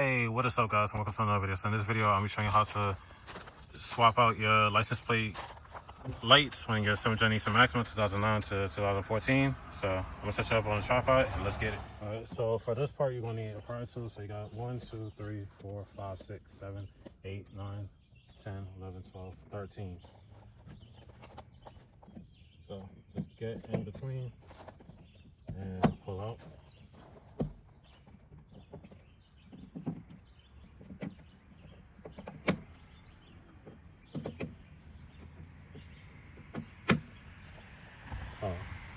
Hey, what is up, guys? Welcome to another video. So in this video, I'm showing you how to swap out your license plate lights when you get a 7th Gen Nissan Maxima 2009 to 2014. So I'm gonna set you up on the tripod and let's get it. All right, so for this part, you're gonna need a power tool. So you got 1, 2, 3, 4, 5, 6, 7, 8, 9, 10, 11, 12, 13. So just get in between and pull out.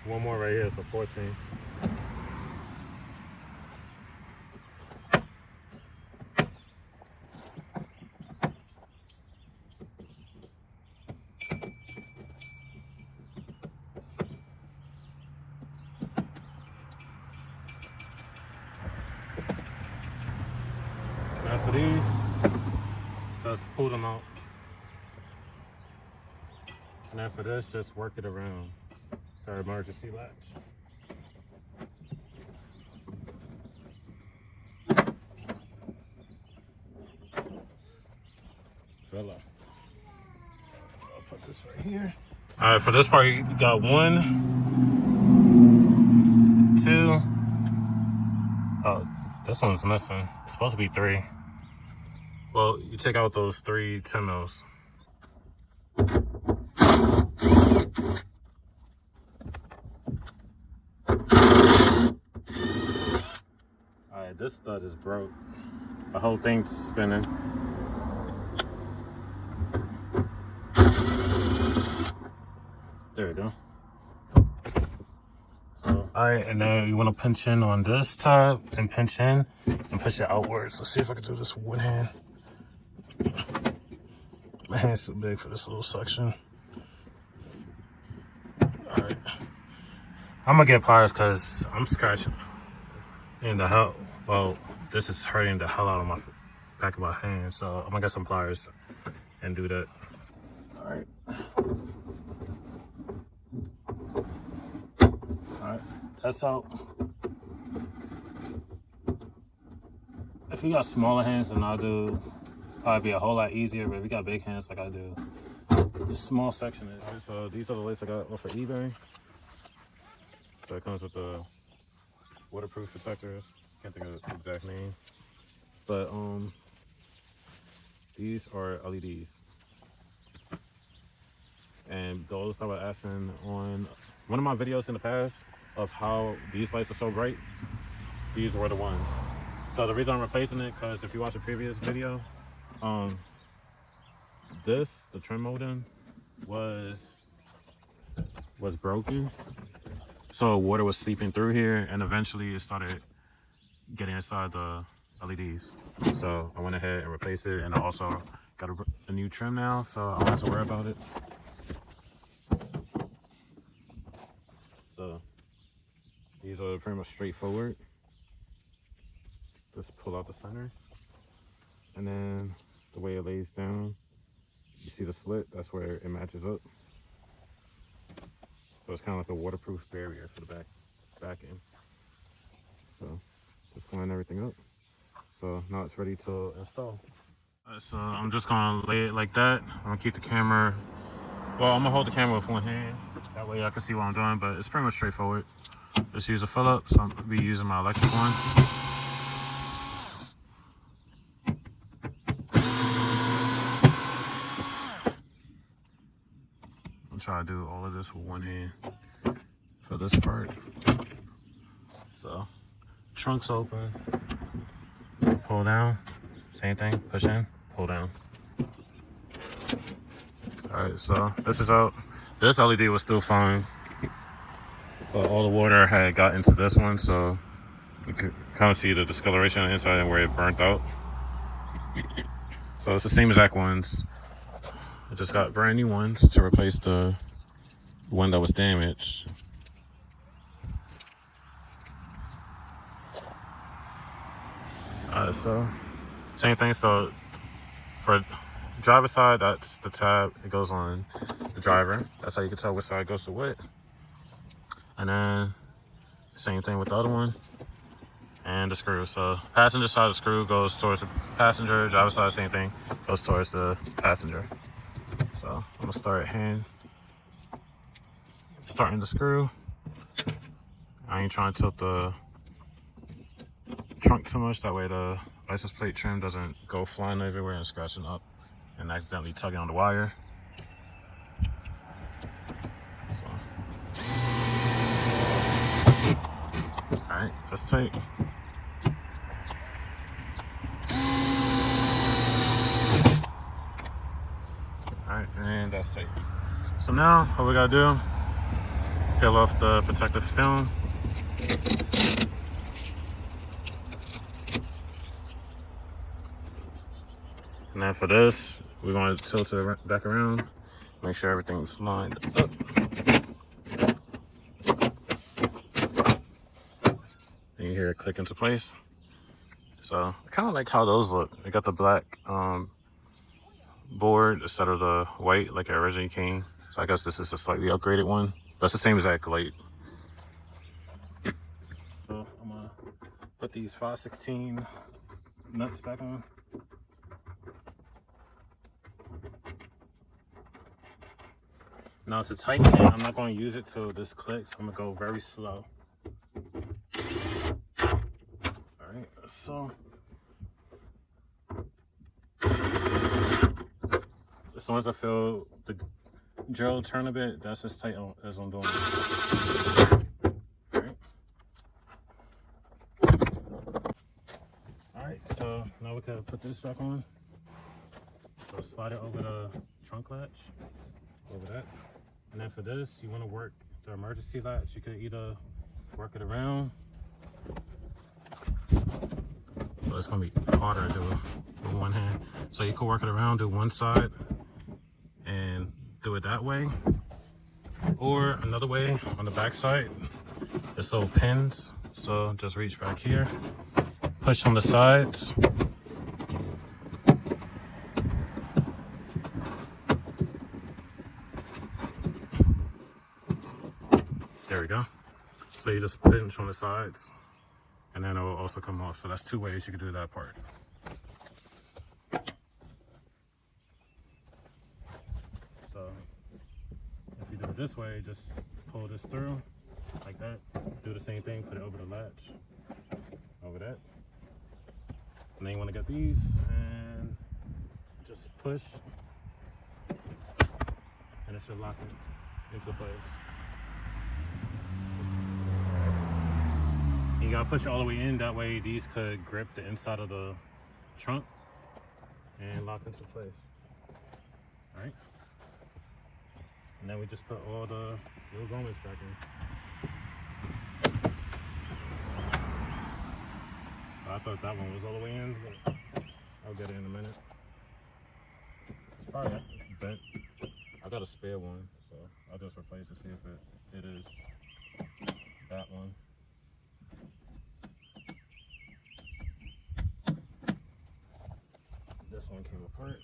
One more right here, so 14. Now for these, just pull them out. Now for this, just work it around. Our emergency latch. Fella. I'll put this right here. All right, for this part, you got 1, 2. Oh, this one's missing. It's supposed to be 3. Well, you take out those 3 10 mils. This stud is broke. The whole thing's spinning. There we go. So, alright, and then you want to pinch in on this tab and pinch in and push it outwards. Let's see if I can do this with one hand. My hand's too big for this little section. Alright. I'm gonna get pliers because I'm scratching in the hell. Well, this is hurting the hell out of my back of my hand, so I'm gonna get some pliers and do that. All right. All right, that's out. If you got smaller hands than I do, probably be a whole lot easier, but if you got big hands like I do, this small section is. All right, so these are the lights I got off of eBay. So it comes with the waterproof protectors. Can't think of the exact name, but these are LEDs, and those that were asking on one of my videos in the past of how these lights are so bright, these were the ones. So the reason I'm replacing it, because if you watch a previous video, the trim modem was broken, so water was seeping through here, and eventually it started getting inside the LEDs. So I went ahead and replaced it, and I also got a new trim now, so I don't have to worry about it. So these are pretty much straightforward. Just pull out the center, and then the way it lays down, you see the slit, that's where it matches up. So it's kind of like a waterproof barrier for the back end. So just line everything up. So now it's ready to install. Alright, so I'm just gonna lay it like that. I'm gonna keep the camera, well, I'm gonna hold the camera with one hand. That way I can see what I'm doing, but it's pretty much straightforward. Just use a Phillips, so I'm gonna be using my electric one. I'm trying to do all of this with one hand for this part. So trunk's open, pull down, same thing, push in, pull down. All right, so this is out. This LED was still fine, but all the water had got into this one, so you can kind of see the discoloration on the inside and where it burnt out. So it's the same exact ones. I just got brand new ones to replace the one that was damaged. So same thing. So for driver side, that's the tab. It goes on the driver. That's how you can tell which side goes to what. And then same thing with the other one. and the screw. So passenger side of the screw goes towards the passenger, driver side same thing, goes towards the passenger. So I'm gonna start starting the screw. I ain't trying to tilt the trunk too much, that way the license plate trim doesn't go flying everywhere and scratching up and accidentally tugging on the wire. So, alright, that's tight. Alright, and that's tight. So now, what we gotta do, peel off the protective film. And then for this, we're going to tilt it back around, make sure everything's lined up. And you hear it click into place. So I kind of like how those look. They got the black board instead of the white like it originally came. So I guess this is a slightly upgraded one. That's the same exact light. So I'm gonna put these 5/16 nuts back on. Now to tighten it, I'm not going to use it till this clicks. I'm going to go very slow. Alright, so as soon as I feel the drill turn a bit, that's as tight as I'm doing it. Alright, so now we can put this back on. So slide it over the trunk latch, over that. And then for this, you want to work the emergency latch. You could either work it around, but it's going to be harder to do with one hand. So you could work it around, do one side, and do it that way. Or another way, on the back side, there's little pins. So just reach back here, push on the sides. There we go. So you just pinch on the sides and then it will also come off. So that's two ways you can do that part. So if you do it this way, just pull this through like that. Do the same thing, put it over the latch, over that. And then you want to get these and just push and it should lock it into place. You gotta push it all the way in, that way these could grip the inside of the trunk and lock into place. Alright. And then we just put all the little garments back in. I thought that one was all the way in, but I'll get it in a minute. It's probably bent. I got a spare one, so I'll just replace it, see if it is that one. This one came apart.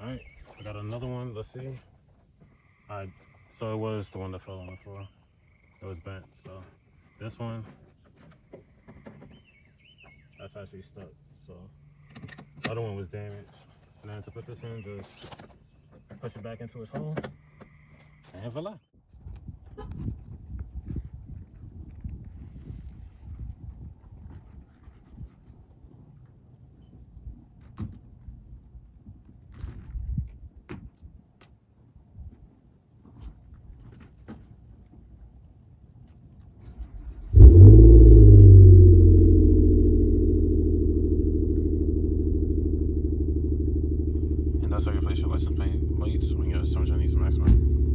Alright, I got another one, let's see. So it was the one that fell on the floor. It was bent, so this one, that's actually stuck, so the other one was damaged. And then to put this in, just push it back into its hole, and voila. That's how you replace your license plate lights when you're 7 Nissan Maxima.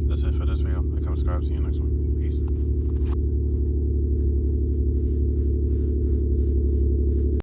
That's it for this video. Like, comment, subscribe. See you next one. Peace.